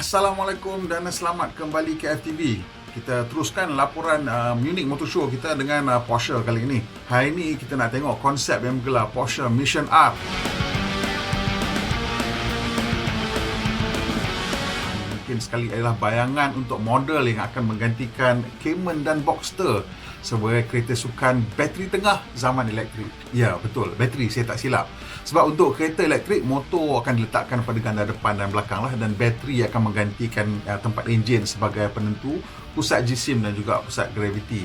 Assalamualaikum dan selamat kembali ke FTV. Kita teruskan laporan Munich Motor Show kita dengan Porsche kali ini. Hari ini kita nak tengok konsep yang bergelar Porsche Mission R. Mungkin sekali adalah bayangan untuk model yang akan menggantikan Cayman dan Boxster sebagai kereta sukan bateri tengah zaman elektrik. Ya, betul, bateri, saya tak silap. Sebab untuk kereta elektrik, motor akan diletakkan pada ganda depan dan belakang lah, dan bateri akan menggantikan tempat enjin sebagai penentu pusat jisim dan juga pusat graviti.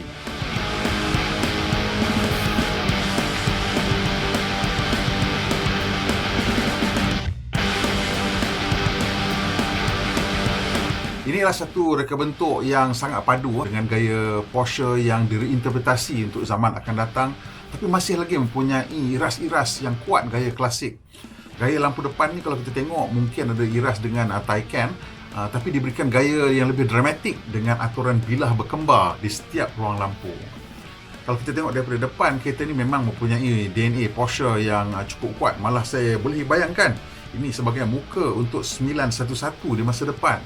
Inilah satu reka bentuk yang sangat padu dengan gaya Porsche yang direinterpretasi untuk zaman akan datang, tapi masih lagi mempunyai iras-iras yang kuat gaya klasik. Gaya lampu depan ni kalau kita tengok mungkin ada iras dengan Taycan, tapi diberikan gaya yang lebih dramatik dengan aturan bilah berkembar di setiap ruang lampu. Kalau kita tengok daripada depan, kereta ni memang mempunyai DNA Porsche yang cukup kuat. Malah saya boleh bayangkan ini sebagai muka untuk 911 di masa depan.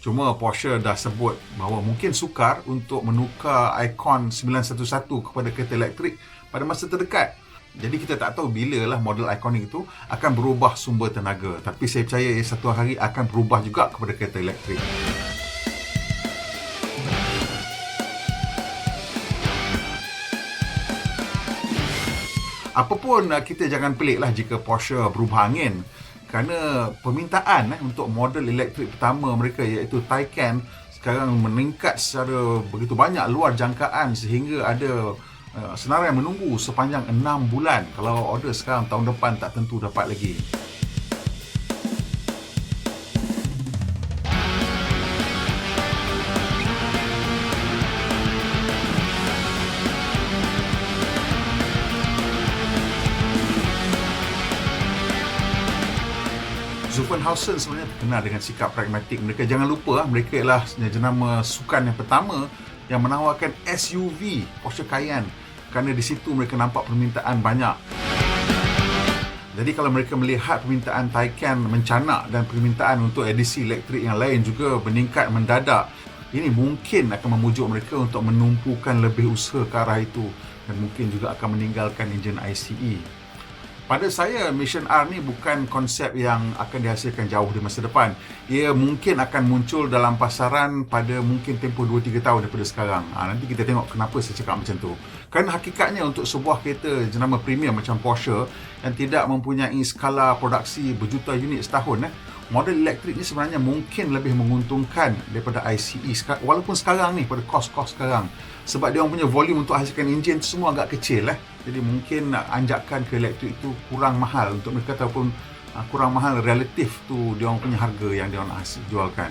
Cuma Porsche dah sebut bahawa mungkin sukar untuk menukar ikon 911 kepada kereta elektrik pada masa terdekat. Jadi kita tak tahu bila lah model ikonik itu akan berubah sumber tenaga. Tapi saya percaya satu hari akan berubah juga kepada kereta elektrik. Apapun, kita jangan peliklah jika Porsche berubah angin. Kerana permintaan untuk model elektrik pertama mereka iaitu Taycan sekarang meningkat secara begitu banyak luar jangkaan sehingga ada senarai menunggu sepanjang 6 bulan. Kalau order sekarang, tahun depan tak tentu dapat lagi. Zuffenhausen sebenarnya terkenal dengan sikap pragmatik mereka. Jangan lupa, mereka ialah jenama sukan yang pertama yang menawarkan SUV Porsche Cayenne, kerana di situ mereka nampak permintaan banyak. Jadi kalau mereka melihat permintaan Taycan mencanak dan permintaan untuk edisi elektrik yang lain juga meningkat mendadak, ini mungkin akan memujuk mereka untuk menumpukan lebih usaha ke arah itu dan mungkin juga akan meninggalkan enjin ICE. Pada saya, Mission R ni bukan konsep yang akan dihasilkan jauh di masa depan. Ia mungkin akan muncul dalam pasaran pada mungkin tempoh 2-3 tahun daripada sekarang. Nanti kita tengok kenapa saya cakap macam tu. Kerana hakikatnya untuk sebuah kereta jenama premium macam Porsche yang tidak mempunyai skala produksi berjuta unit setahun, model elektrik ni sebenarnya mungkin lebih menguntungkan daripada ICE walaupun sekarang ni pada kos-kos sekarang. Sebab dia orang punya volume untuk hasilkan enjin tu semua agak kecil. Jadi mungkin anjakan ke elektrik tu kurang mahal untuk mereka, ataupun kurang mahal relatif tu dia orang punya harga yang dia orang jualkan.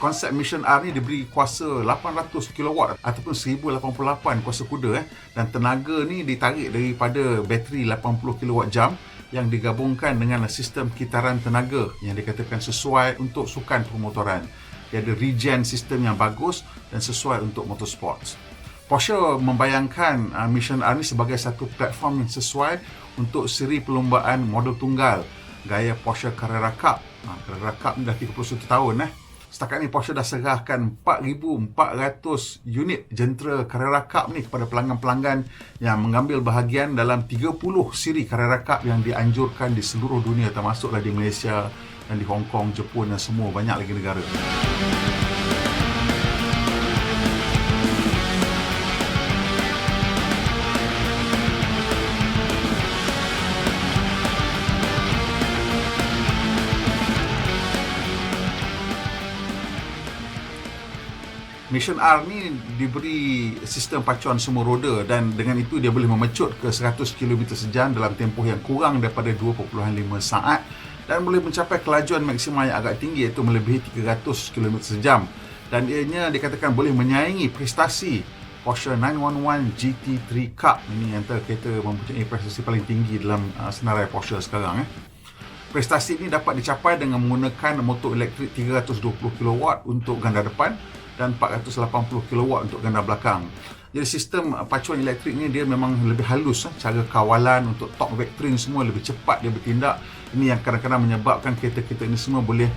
Konsep Mission R ni diberi kuasa 800 kW ataupun 1088 kuasa kuda dan tenaga ni ditarik daripada bateri 80 kWh yang digabungkan dengan sistem kitaran tenaga yang dikatakan sesuai untuk sukan permotoran. Dia ada regen sistem yang bagus dan sesuai untuk motorsports. Porsche membayangkan Mission R ni sebagai satu platform yang sesuai untuk siri perlombaan model tunggal gaya Porsche Carrera Cup. Carrera Cup ni dah 31 tahun. Setakat ni Porsche dah serahkan 4,400 unit jentera Carrera Cup ni kepada pelanggan-pelanggan yang mengambil bahagian dalam 30 siri Carrera Cup yang dianjurkan di seluruh dunia, termasuklah di Malaysia dan di Hong Kong, Jepun dan semua banyak lagi negara. Mission R ni diberi sistem pacuan semua roda dan dengan itu dia boleh memecut ke 100 km sejam dalam tempoh yang kurang daripada 2.5 saat dan boleh mencapai kelajuan maksimal yang agak tinggi iaitu melebihi 300 km sejam, dan ianya dikatakan boleh menyaingi prestasi Porsche 911 GT3 Cup. Ini antara kereta mempunyai prestasi paling tinggi dalam senarai Porsche sekarang. Prestasi ini dapat dicapai dengan menggunakan motor elektrik 320 kW untuk ganda depan dan 480 kW untuk ganda belakang. Jadi sistem pacuan elektrik ni dia memang lebih halus, cara kawalan untuk torque vectoring semua lebih cepat dia bertindak. Ini yang kadang-kadang menyebabkan kereta-kereta ini semua boleh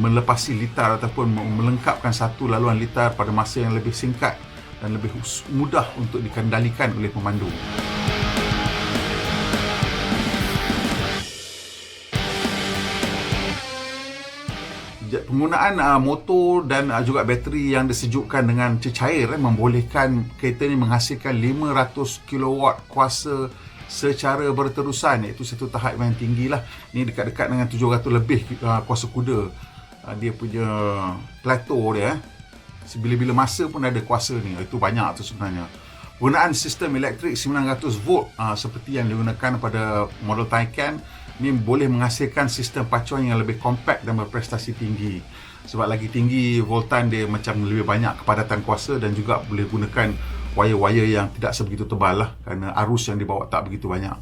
melepasi litar ataupun melengkapkan satu laluan litar pada masa yang lebih singkat dan lebih mudah untuk dikendalikan oleh pemandu. Penggunaan motor dan juga bateri yang disejukkan dengan cecair membolehkan kereta ini menghasilkan 500 kW kuasa secara berterusan, iaitu satu tahap yang tinggi lah. Ini dekat-dekat dengan 700 lebih kuasa kuda. Dia punya plateau dia, bila-bila masa pun ada kuasa ni. Itu banyak tu sebenarnya. Penggunaan sistem elektrik 900 volt seperti yang digunakan pada model Taycan ni boleh menghasilkan sistem pacuan yang lebih kompak dan berprestasi tinggi. Sebab lagi tinggi voltan dia, macam lebih banyak kepadatan kuasa dan juga boleh gunakan wire-wire yang tidak sebegitu tebal lah, kerana arus yang dibawa tak begitu banyak.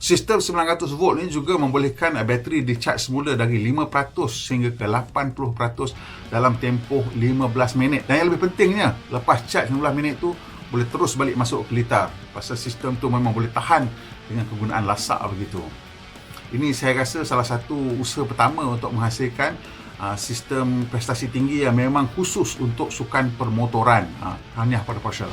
Sistem 900 volt ni juga membolehkan bateri di-charge semula dari 5% sehingga ke 80% dalam tempoh 15 minit. Dan yang lebih pentingnya, lepas charge 15 minit tu boleh terus balik masuk ke litar. Pasal sistem tu memang boleh tahan dengan kegunaan lasak begitu. Ini saya rasa salah satu usaha pertama untuk menghasilkan sistem prestasi tinggi yang memang khusus untuk sukan permotoran. Tahniah pada Porsche.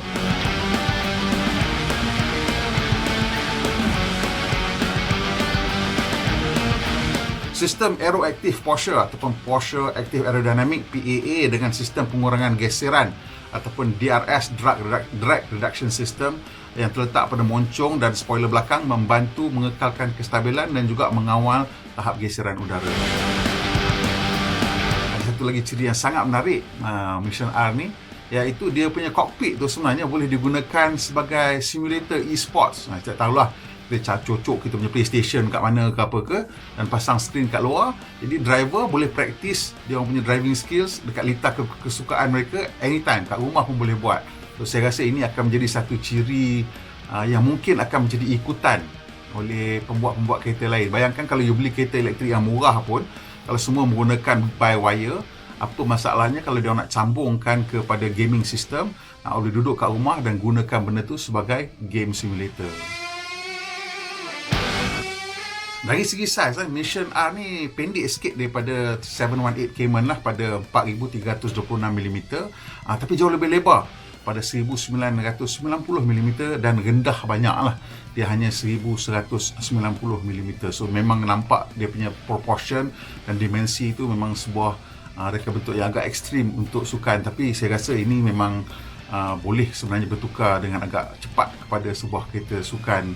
Sistem Aeroactive Porsche ataupun Porsche Active Aerodynamic PAA dengan sistem pengurangan geseran ataupun DRS Drag Reduction System yang terletak pada moncong dan spoiler belakang membantu mengekalkan kestabilan dan juga mengawal tahap geseran udara. Ada satu lagi ciri yang sangat menarik Mission R ni, iaitu dia punya kokpit tu sebenarnya boleh digunakan sebagai simulator e-sports. Saya tahulah kita cocok kita punya PlayStation kat mana ke apa ke dan pasang skrin kat luar, jadi driver boleh praktis dia orang punya driving skills dekat litar kesukaan mereka anytime, kat rumah pun boleh buat. So, saya rasa ini akan menjadi satu ciri yang mungkin akan menjadi ikutan oleh pembuat-pembuat kereta lain. Bayangkan kalau you beli kereta elektrik yang murah pun, kalau semua menggunakan by wire, apa masalahnya kalau dia nak sambungkan kepada gaming system, boleh duduk kat rumah dan gunakan benda tu sebagai game simulator. Dari segi saiz, Mission R ni pendek sikit daripada 718 Cayman lah pada 4326mm, tapi jauh lebih lebar pada 1990mm dan rendah banyak lah. Dia hanya 1190mm. So memang nampak dia punya proportion dan dimensi itu memang sebuah reka bentuk yang agak ekstrim untuk sukan. Tapi saya rasa ini memang boleh sebenarnya bertukar dengan agak cepat kepada sebuah kereta sukan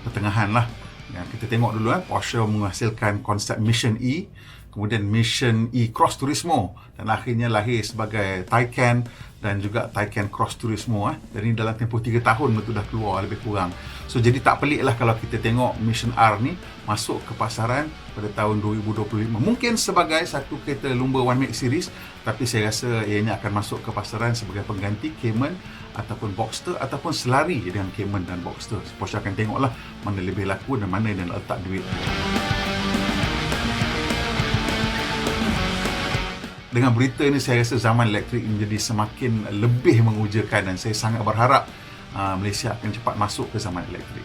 pertengahan lah. Kita tengok dulu Porsche menghasilkan konsep Mission E, kemudian Mission E Cross Turismo dan akhirnya lahir sebagai Taycan dan juga Taycan Cross Turismo. Dan ini dalam tempoh 3 tahun itu dah keluar lebih kurang. So jadi tak pelik lah kalau kita tengok Mission R ni masuk ke pasaran pada tahun 2025. Mungkin sebagai satu kereta lumba One Make Series, tapi saya rasa ianya akan masuk ke pasaran sebagai pengganti Cayman ataupun Boxster ataupun selari dengan Cayman dan Boxster. Porsche akan tengoklah mana lebih laku dan mana yang letak duit. Dengan berita ini saya rasa zaman elektrik menjadi semakin lebih mengujakan dan saya sangat berharap Malaysia akan cepat masuk ke zaman elektrik.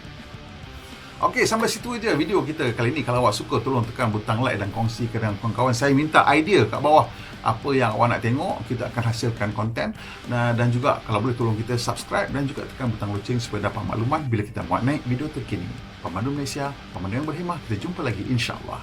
Okey, sampai situ aja video kita kali ini. Kalau awak suka, tolong tekan butang like dan kongsikan dengan kawan-kawan. Saya minta idea kat bawah apa yang awak nak tengok, kita akan hasilkan konten. Dan juga kalau boleh tolong kita subscribe dan juga tekan butang loceng supaya dapat maklumat bila kita buat naik video terkini. Pemandu Malaysia, pemandu yang berhemah. Kita jumpa lagi insya-Allah.